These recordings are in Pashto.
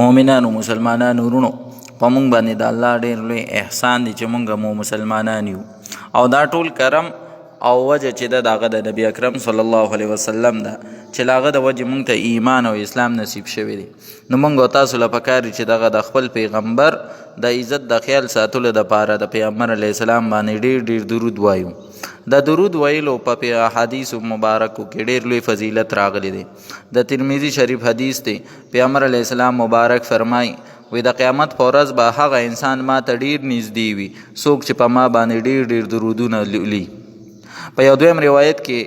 مؤمنانو مسلمانانو ورونو په مونږ باندې د الله ډېر لوی احسان دی چې مونږ مو مسلمانان یو او دا ټول کرم او وجه چې د هغه د نبی اکرم صلی الله علیه وسلم ده چې له هغه د وجې مونږ ته ایمان او اسلام نصیب شوی دی. نو مونږ او تاسو له پکار چې دغه د خپل پیغمبر د عزت د خیال ساتلو دپاره د پیغمبر علیه السلام باندې ډېر ډېر درود وایو. د درود ویلو په احادیثو مبارکو کې ډېر لوی فضیلت راغلی دی. د ترمذي شریف حدیث دی، پیغمبر علیه السلام مبارک فرمای وی د قیامت په ورځ به هغه انسان ما ته ډېر نږدې وي څوک چې په ما باندې ډېر ډېر درودونه لولي. په یو دویم روایت کې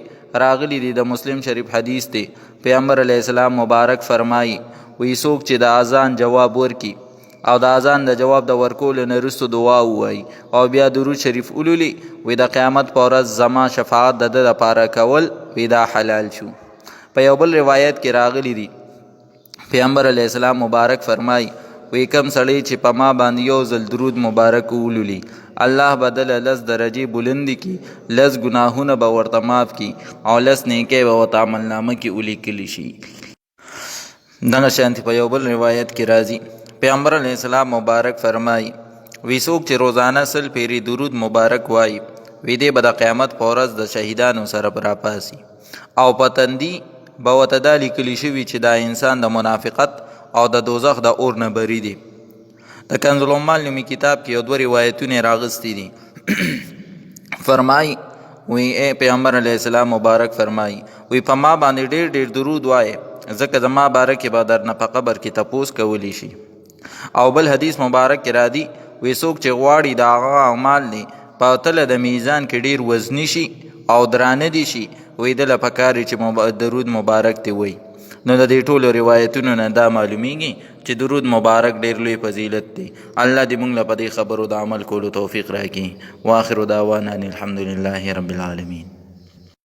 راغلی دی، د مسلم شریف حدیث دی، پیغمبر علیه السلام مبارک فرمای وی څوک چې د اذان جواب ورکي او د اذان د جواب د ورکولو نه وروسته دعا ووایي او بیا درود شریف ولولي، وی د قیامت په ورځ زما شفاعت د ده دپاره کول وی دا حلال شو. په یو بل روایت کې راغلی دی، پیغمبر علیه السلام مبارک فرمای وی کم سړی چې په ما باندې یو ځل درود مبارک ولولي الله به دله 10 درجې بلندې کي، 10 ګناهونه به ورته معاف کي او 10 نیکۍ به ورته عملنامه کې ولیکلی شي. دغه شانتې په یو بل روایت کې راځي، پیغمبر علیه السلام مبارک فرمای وی څوک چې روزانه 100 پیری درود مبارک وایي وی دی به د قیامت په ورځ د شهیدانو سره راپاسي او په تندي به ورته دا لیکلی شوي چې دا انسان د منافقت او د دوزخ د اور نه بری دی. د کنز العمال نومي کتاب کې یو 2 روایتونه راغستی دي. فرمای وی ای پیغمبر علیه السلام مبارک فرمای وی په ما باندې ډېر ډېر درود وایه ځکه زما باره کې به درنه په قبر کې تپوس کولی شي. او بل حدیث مبارک کې را دي وی څوک چې غواړي د هغه اعمال دی په تله د میزان کې ډېر وزني شي او درانه دي شي وی دله پکار چې درود مبارک دی وی. نو د دې ټولو روایتونو نه دا معلومیږي چې درود مبارک ډېر لوی فضیلت دی. الله دې موږ له په دې خبرو د عمل کولو توفیق راکړي. واخر دعوانا ان الحمد لله رب العالمین.